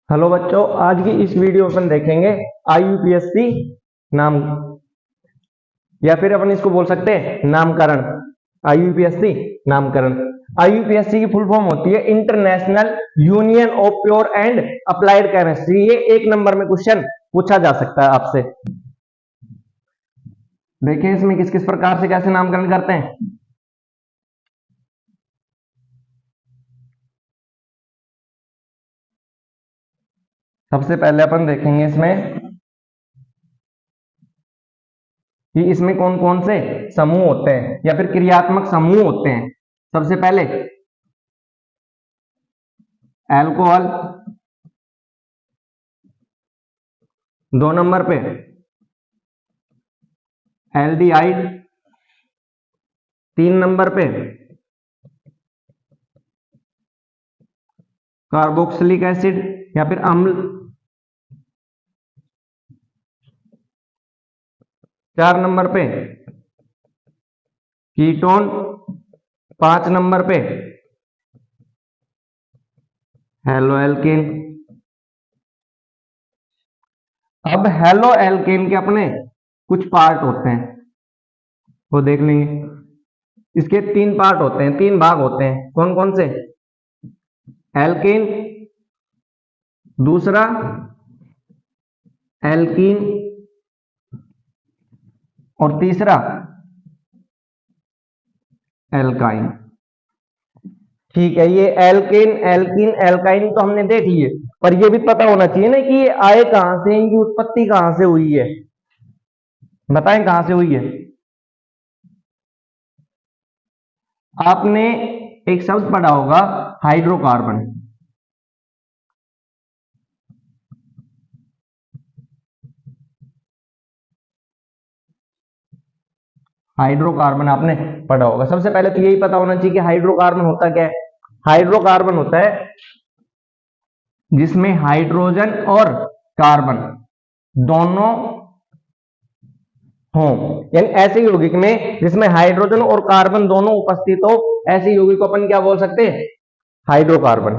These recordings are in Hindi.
हेलो बच्चों, आज की इस वीडियो में अपन देखेंगे आईयूपीएससी नाम, या फिर अपन इसको बोल सकते हैं नामकरण। आईयूपीएससी नामकरण। आईयूपीएससी की फुल फॉर्म होती है international union of pure and applied chemistry. ये 1 नंबर में क्वेश्चन पूछा जा सकता है आपसे। देखिए इसमें किस किस प्रकार से कैसे नामकरण करते हैं। सबसे पहले अपन देखेंगे इसमें कि इसमें कौन कौन से समूह होते हैं या फिर क्रियात्मक समूह होते हैं। सबसे पहले अल्कोहल, 2 नंबर पे एल्डिहाइड, 3 नंबर पे कार्बोक्सिलिक एसिड या फिर अम्ल, 4 नंबर पे कीटोन, 5 नंबर पे हेलो एल्केन। अब हेलो एल्केन के अपने कुछ पार्ट होते हैं, वो देख लेंगे। इसके 3 पार्ट होते हैं, 3 भाग होते हैं। कौन कौन से? एल्केन, दूसरा एल्कीन और तीसरा एल्काइन। ठीक है, ये एल्केन, एल्कीन, एल्काइन तो हमने देख लिए, पर ये भी पता होना चाहिए ना कि ये आए कहां से, इनकी उत्पत्ति कहां से हुई है। बताएं कहां से हुई है। आपने एक शब्द पढ़ा होगा हाइड्रोकार्बन। हाइड्रोकार्बन आपने पढ़ा होगा। सबसे पहले तो यही पता होना चाहिए कि हाइड्रोकार्बन होता क्या है। हाइड्रोकार्बन होता है जिसमें हाइड्रोजन और कार्बन दोनों हो, यानी ऐसे यौगिक में जिसमें हाइड्रोजन और कार्बन दोनों उपस्थित हो, ऐसे यौगिक को अपन क्या बोल सकते हैं? हाइड्रोकार्बन।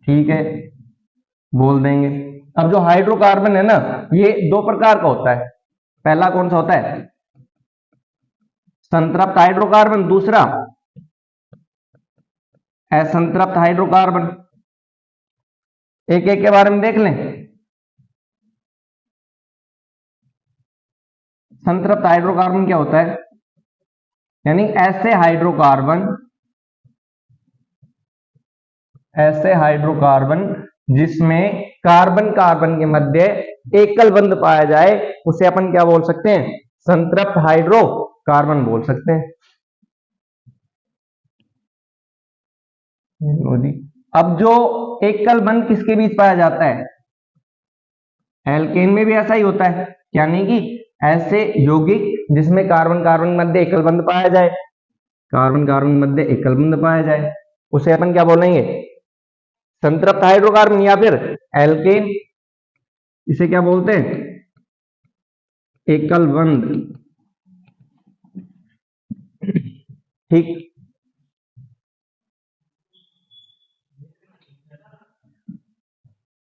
ठीक है, बोल देंगे। अब जो हाइड्रोकार्बन है ना, ये 2 प्रकार का होता है। पहला कौन सा होता है? संतृप्त हाइड्रोकार्बन, दूसरा असंतृप्त हाइड्रोकार्बन। एक एक के बारे में देख लें। संतृप्त हाइड्रोकार्बन क्या होता है? यानी ऐसे हाइड्रोकार्बन जिसमें कार्बन कार्बन के मध्य एकल बंध पाया जाए, उसे अपन क्या बोल सकते हैं? संतृप्त हाइड्रोकार्बन बोल सकते हैं। अब जो एकल बंध किसके बीच पाया जाता है? एल्केन में भी ऐसा ही होता है, यानी कि ऐसे यौगिक जिसमें कार्बन कार्बन मध्य एकल बंध पाया जाए, कार्बन कार्बन मध्य एकल बंध पाया जाए, उसे अपन क्या बोलेंगे? संतृप्त हाइड्रोकार्बन या फिर एल्केन। इसे क्या बोलते हैं? एकल बंध। ठीक,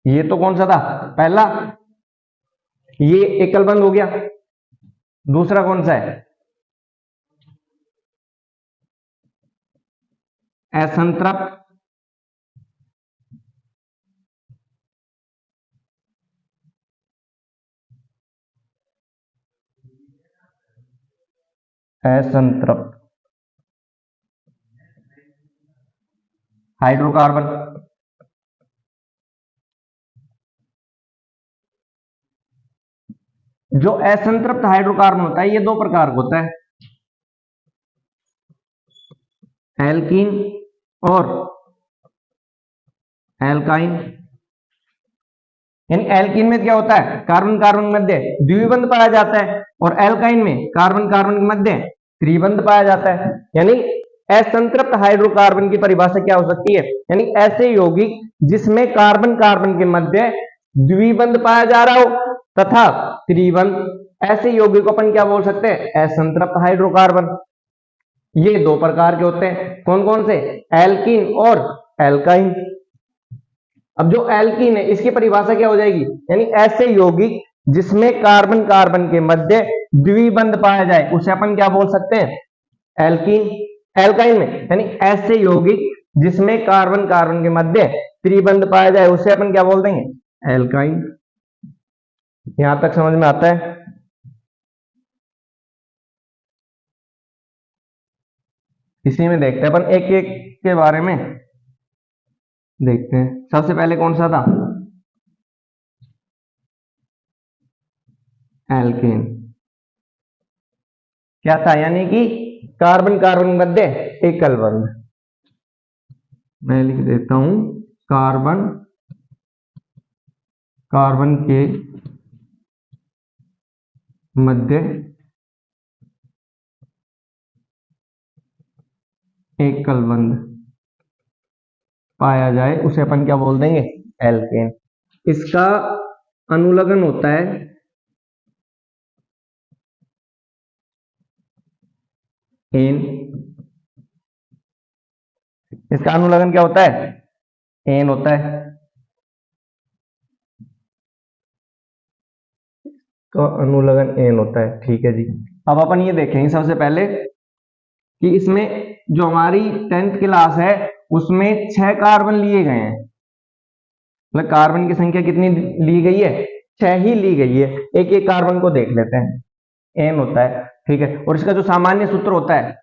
ये तो कौन सा था? पहला, ये एकल बंध हो गया। दूसरा कौन सा है? असंतृप्त। असंतृप्त हाइड्रोकार्बन। जो असंतृप्त हाइड्रोकार्बन होता है, ये 2 प्रकार का होता है, एल्कीन और एल्काइन। यानी एल्कीन में क्या होता है? कार्बन कार्बन मध्य द्विबंध पाया जाता है, और एल्काइन में कार्बन कार्बन के मध्य त्रिबंध पाया जाता है। यानी असंतृप्त हाइड्रोकार्बन की परिभाषा क्या हो सकती है? यानी ऐसे यौगिक जिसमें कार्बन कार्बन के मध्य द्विबंध पाया जा रहा हो तथा त्रिबंध, ऐसे यौगिक को अपन क्या बोल सकते हैं? असंतृप्त हाइड्रोकार्बन। ये 2 प्रकार के होते हैं। कौन कौन से? एल्कीन और एल्काइन। अब जो एल्कीन है इसकी परिभाषा क्या हो जाएगी, यानी ऐसे यौगिक जिसमें कार्बन कार्बन के मध्य द्विबंध पाया जाए उसे अपन क्या बोल सकते हैं, एल्कीन। एल्काइन में यानी ऐसे यौगिक जिसमें कार्बन कार्बन के मध्य त्रिबंध पाया जाए उसे अपन क्या बोल देंगे, एल्काइन। यहां तक समझ में आता है। इसी में देखते हैं अपन एक एक के बारे में देखते हैं। सबसे पहले कौन सा था, एल्केन। क्या था, यानी कि कार्बन कार्बन मध्य एकल बंध। मैं लिख देता हूं कार्बन कार्बन के मध्य एकल बंध पाया जाए उसे अपन क्या बोल देंगे, एल्केन। इसका अनुलग्न होता है एन। इसका अनुलग्न क्या होता है, एन होता है। तो अनुलग्न एन होता है, ठीक है जी। अब अपन ये देखेंगे सबसे पहले कि इसमें जो हमारी 10th क्लास है उसमें 6 कार्बन लिए गए हैं, मतलब कार्बन की संख्या कितनी ली गई है, 6 ही ली गई है। एक एक कार्बन को देख लेते हैं, एन होता है, ठीक है। और इसका जो सामान्य सूत्र होता है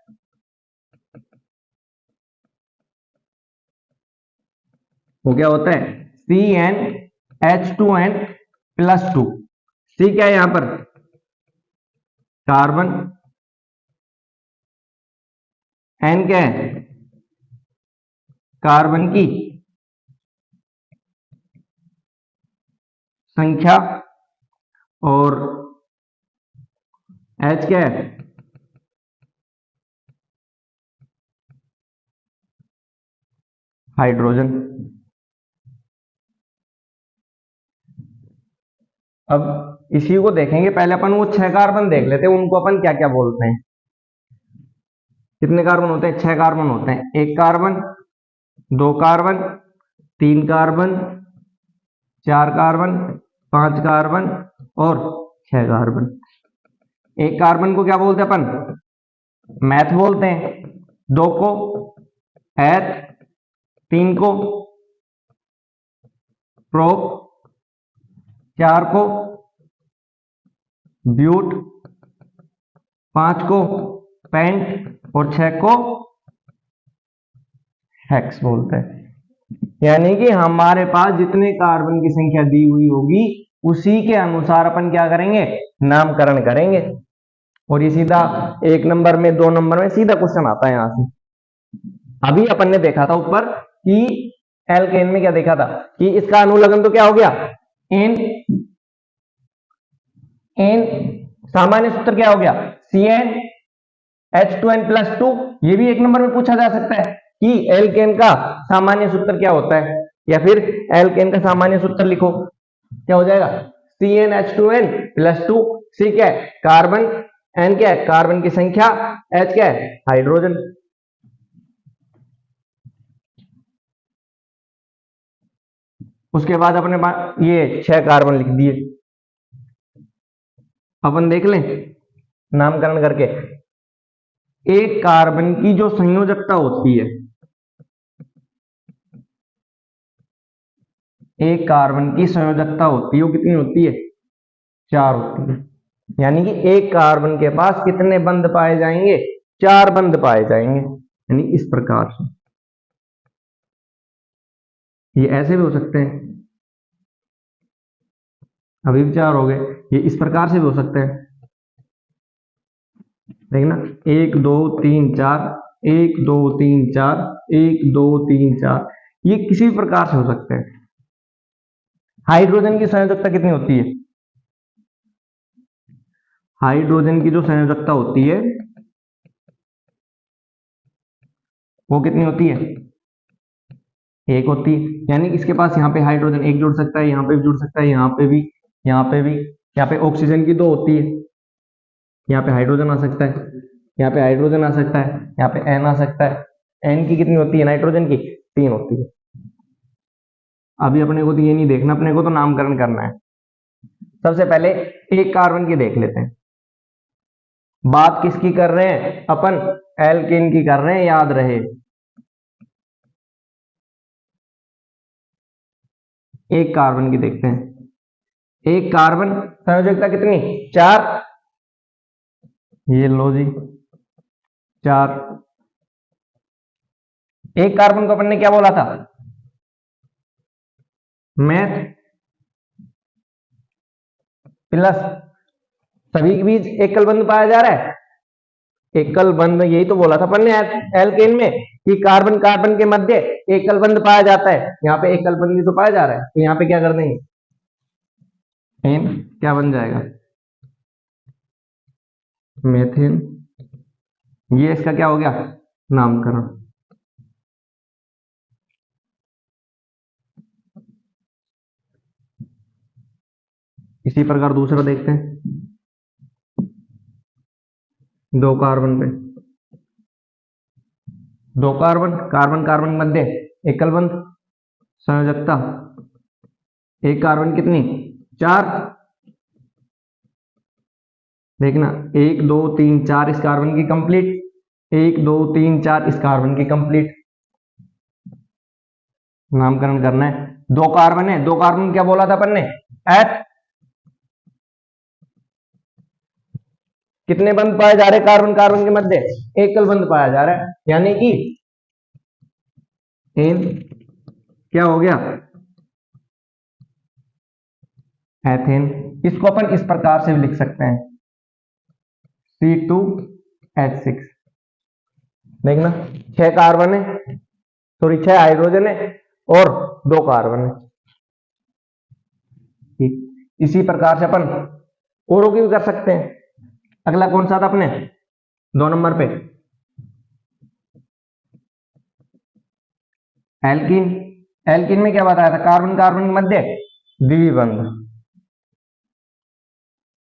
वो क्या होता है, CnH2n+2। सी क्या है यहां पर, कार्बन, एन क्या है, कार्बन की संख्या, और H क्या है, हाइड्रोजन। अब इसी को देखेंगे, पहले अपन वो 6 कार्बन देख लेते हैं, उनको अपन क्या क्या बोलते हैं। कितने कार्बन होते हैं, 6 कार्बन होते हैं। 1 carbon, 2 carbon, 3 carbon, 4 carbon, 5 carbon और 6 कार्बन। 1 कार्बन को क्या बोलते हैं अपन, मैथ बोलते हैं। 2 को एथ, 3 को प्रोप, 4 को ब्यूट, 5 को पेंट और 6 को हेक्स बोलते हैं। यानी कि हमारे पास जितने कार्बन की संख्या दी हुई होगी उसी के अनुसार अपन क्या करेंगे, नामकरण करेंगे। और ये सीधा 1 नंबर में 2 नंबर में सीधा क्वेश्चन आता है यहां से। अभी अपन ने देखा था ऊपर कि एल्केन में क्या देखा था कि इसका अनुलग्न तो क्या हो गया, एन। एन सामान्य सूत्र क्या हो गया, CnH2n+2। ये भी 1 नंबर में पूछा जा सकता है कि एल्केन का सामान्य सूत्र क्या होता है, या फिर एल्केन का सामान्य सूत्र लिखो, क्या हो जाएगा, CnH2n+2। सी क्या है, कार्बन, एन क्या है, कार्बन की संख्या, एच क्या है, हाइड्रोजन। उसके बाद अपने ये 6 कार्बन लिख दिए। अपन देख लें नामकरण करके। एक कार्बन की जो संयोजकता होती है, एक कार्बन की संयोजकता होती है वो कितनी होती है, 4 होती है। यानी कि एक कार्बन के पास कितने बंध पाए जाएंगे, 4 बंध पाए जाएंगे। यानी इस प्रकार से, ये ऐसे भी हो सकते हैं, अभी भी 4 हो गए, ये इस प्रकार से भी हो सकते हैं, देखना 1 2 3 4, 1 2 3 4, 1 2 3 4, ये किसी भी प्रकार से हो सकते हैं। हाइड्रोजन की संयोजकता कितनी होती है, हाइड्रोजन की जो संयोजकता होती है वो कितनी होती है, 1 होती है। यानी इसके पास यहाँ पे हाइड्रोजन 1 जुड़ सकता है, यहाँ पे भी जुड़ सकता है, यहाँ पे भी, यहाँ पे भी। यहाँ पे ऑक्सीजन की 2 होती है, यहाँ पे हाइड्रोजन आ सकता है, यहाँ पे हाइड्रोजन आ सकता है, यहाँ पे एन आ सकता है। एन की कितनी होती है, नाइट्रोजन की 3 होती है। अभी अपने को तो ये नहीं देखना, अपने को तो नामकरण करना है। सबसे पहले एक कार्बन की देख लेते हैं। बात किसकी कर रहे हैं अपन? एल्केन की कर रहे हैं, याद रहे। एक कार्बन की देखते हैं। एक कार्बन संयोजकता कितनी? 4। ये लो जी 4। एक कार्बन को अपन ने क्या बोला था? मैथ प्लस सभी के बीच एकल बंध पाया जा रहा है। एकल बंध यही तो बोला था अपन ने एल्केन में कि कार्बन कार्बन के मध्य एकल बंध पाया जाता है। यहाँ पे एकल बंध ही तो पाया जा रहा है, तो यहाँ पे क्या कर देंगे? एन क्या बन जाएगा? मेथेन। ये इसका क्या हो गया? नामकरण। इसी प्रकार दूसरा देखते हैं। 2 कार्बन पे 2 कार्बन, कार्बन कार्बन मध्य एकल बंध, संयोजकता एक कार्बन कितनी? 4। देखना 1 2 3 4 इस कार्बन की कंप्लीट, 1 2 3 4 इस कार्बन की कंप्लीट। नामकरण करना है। 2 कार्बन है, 2 कार्बन क्या बोला था अपन ने? एट कितने बंध पाए जा रहे कार्बन कार्बन के मध्य? एकल बंध पाया जा रहा है, यानी कि एन क्या हो गया? एथेन। इसको अपन इस प्रकार से भी लिख सकते हैं, C2H6। देखना 6 कार्बन है, सॉरी 6 हाइड्रोजन है और 2 कार्बन है। ठीक, इसी प्रकार से अपन औरों की भी कर सकते हैं। अगला कौन सा था अपने? 2 नंबर पे एल्कीन। एल्कीन में क्या बताया था? कार्बन कार्बन के मध्य द्विबंध।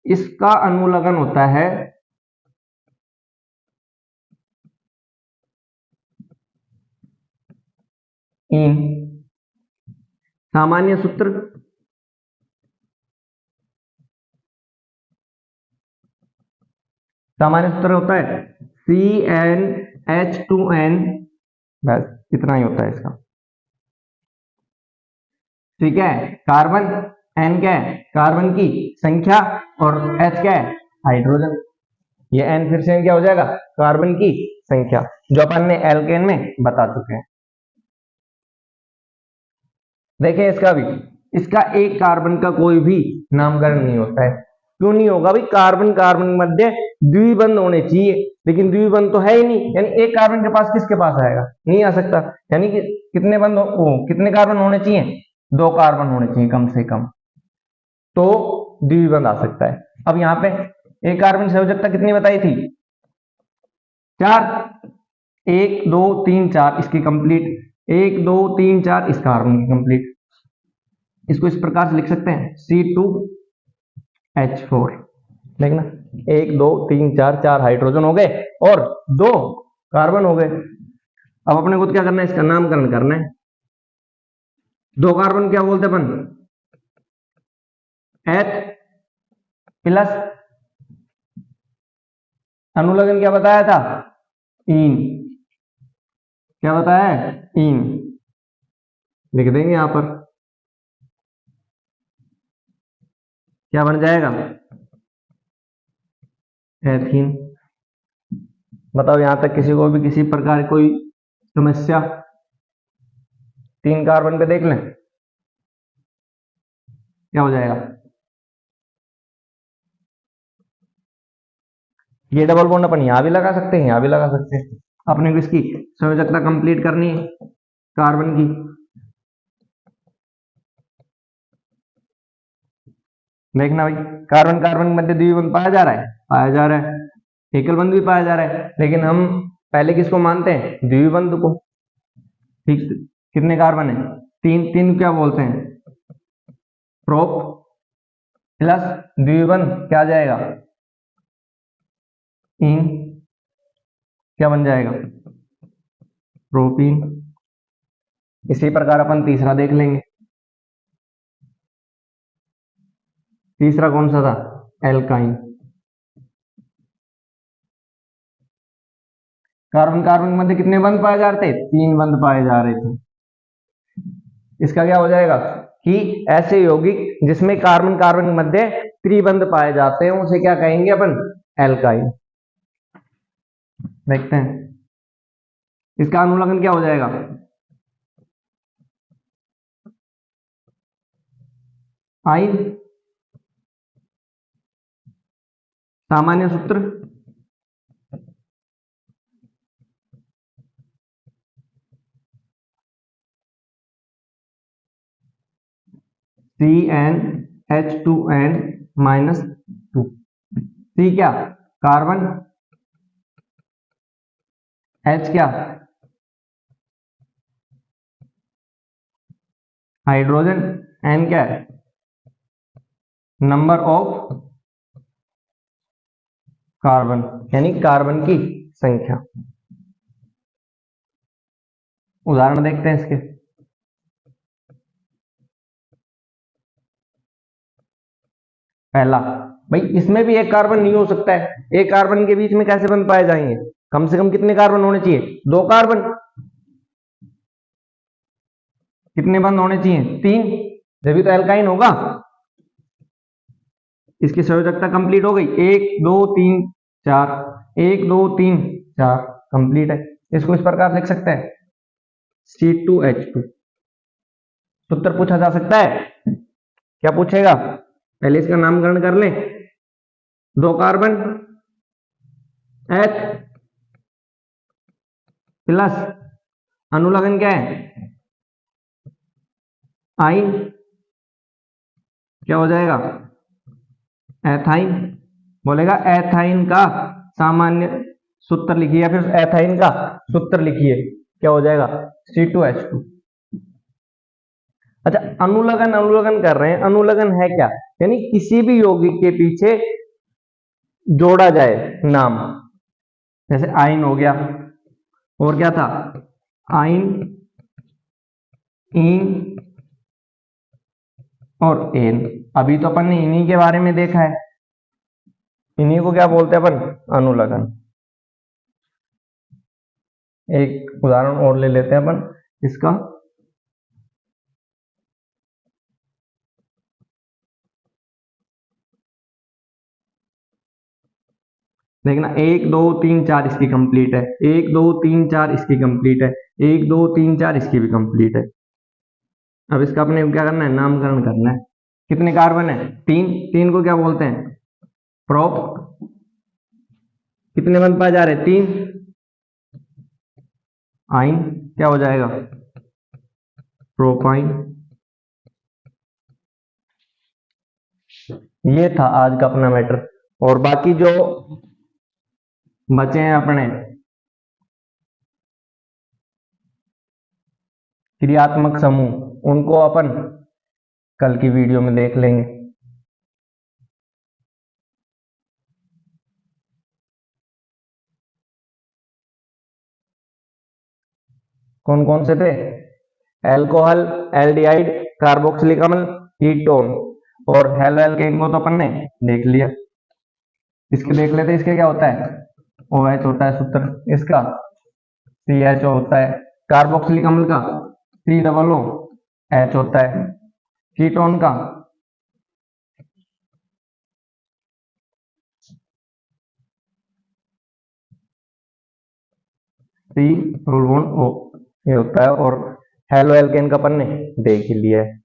इसका अनुलग्न होता है इन। सामान्य सूत्र होता है CnH2n, बस इतना ही होता है इसका। ठीक है, कार्बन n क्या है? कार्बन की संख्या और H क्या है? हाइड्रोजन। ये n फिर से क्या हो जाएगा? कार्बन की संख्या, जो अपन ने एल्केन में बता चुके हैं। देखें इसका भी, इसका एक कार्बन का कोई भी नामकरण नहीं होता है। क्यों नहीं होगा भाई? कार्बन कार्बन मध्य द्विबंध होने चाहिए, लेकिन द्विबंध तो है ही नहीं, यानी एक कार्बन के पास किसके पास आएगा? नहीं आ सकता। यानी कि कितने बंध कितने कार्बन होने चाहिए? 2 कार्बन होने चाहिए कम से कम, तो द्विबंध आ सकता है। अब यहाँ पे एक कार्बन संयोजकता कितनी बताई थी? 4। 1 2 3 4 इसकी कंप्लीट, 1 2 3 4 इस कार्बन की कंप्लीट। इसको इस प्रकार से लिख सकते हैं C2H4। देखना 1 2 3 4 4 हाइड्रोजन हो गए और 2 कार्बन हो गए। अब अपने को क्या करना है? इसका नामकरण करना है। 2 कार्बन क्या बोलते अपन? H प्लस अनुलग्न क्या बताया था? इन। क्या बताया है? इन। लिख देंगे यहां पर, क्या बन जाएगा? एथीन। बताओ यहां तक किसी को भी किसी प्रकार कोई समस्या? 3 कार्बन पे देख लें क्या हो जाएगा। ये डबल बॉन्ड अपन यहां भी लगा सकते हैं, यहां भी लगा सकते हैं। अपने को इसकी संयोजकता कंप्लीट करनी है कार्बन की। देखना भाई, कार्बन कार्बन के मध्य द्विबंध पाया जा रहा है, पाया जा रहा है। एकल बंध भी पाया जा रहा है, लेकिन हम पहले किसको मानते हैं? द्विबंध को। ठीक, कितने कार्बन है? 3। 3 क्या बोलते हैं? प्रोप प्लस द्विबंध क्या आ जाएगा? इन। क्या बन जाएगा? प्रोपीन। इसी प्रकार अपन तीसरा देख लेंगे। तीसरा कौन सा था? एल्काइन। कार्बन कार्बन के मध्य कितने बंध पाए जा रहे थे? 3 बंध पाए जा रहे थे। इसका क्या हो जाएगा कि ऐसे यौगिक जिसमें कार्बन कार्बन के मध्य त्रिबंध पाए जाते हैं उसे क्या कहेंगे अपन? एल्काइन। देखते हैं इसका अनुलग्न क्या हो जाएगा? आइन। सामान्य सूत्र CnH2n -2। C क्या? कार्बन। H क्या? हाइड्रोजन। N क्या है? नंबर ऑफ कार्बन, यानी कार्बन की संख्या। उदाहरण देखते हैं इसके। पहला, भाई इसमें भी एक कार्बन नहीं हो सकता है, एक कार्बन के बीच में कैसे बंध पाए जाएंगे? कम से कम कितने कार्बन होने चाहिए? 2 कार्बन। कितने बंध होने चाहिए? 3, जब तो एल्काइन होगा। इसकी संयोजकता कंप्लीट हो गई, 1 2 3 4, 1 2 3 4 कंप्लीट है। इसको इस प्रकार लिख सकते हैं C2H2। सूत्र पूछा जा सकता है, क्या पूछेगा? पहले इसका नामकरण कर लें। 2 कार्बन H प्लस अनुलग्न क्या है? आइन। क्या हो जाएगा? एथाइन। बोलेगा एथाइन का सामान्य सूत्र लिखिए, या फिर एथाइन का सूत्र लिखिए। क्या हो जाएगा? C2H2। अच्छा, अनुलग्न अनुलग्न कर रहे हैं, अनुलग्न है क्या? यानी किसी भी यौगिक के पीछे जोड़ा जाए नाम, जैसे आइन हो गया, और क्या था? आइन, इन और एन। अभी तो अपन ने इन्हीं के बारे में देखा है, इन्हीं को क्या बोलते हैं अपन? अनुलग्न। एक उदाहरण और ले लेते हैं अपन इसका। देखना, 1 2 3 4 इसकी कंप्लीट है, 1 2 3 4 इसकी कंप्लीट है, 1 2 3 4 इसकी भी कंप्लीट है। अब इसका अपने क्या करना है? नामकरण करना है। कितने कार्बन है? 3। 3 को क्या बोलते हैं? प्रोप। कितने बंध पाए जा रहे हैं? 3। आइन क्या हो जाएगा? प्रोपाइन। ये था आज का अपना मैटर, और बाकी जो बचे हैं अपने क्रियात्मक समूह, उनको अपन कल की वीडियो में देख लेंगे। कौन कौन से थे? एल्कोहल, एल्डिहाइड, कार्बोक्सिलिक अम्ल, कीटोन और हेलो एल्केन को तो अपन ने देख लिया। इसके देख लेते, इसके क्या होता है? OH होता है सूत्र इसका, CHO होता है। कार्बोक्सिलिक अम्ल का COOH होता है। कीटोन का C O ये होता है, और हेलो एल्केन का अपन ने देख ही लिया है।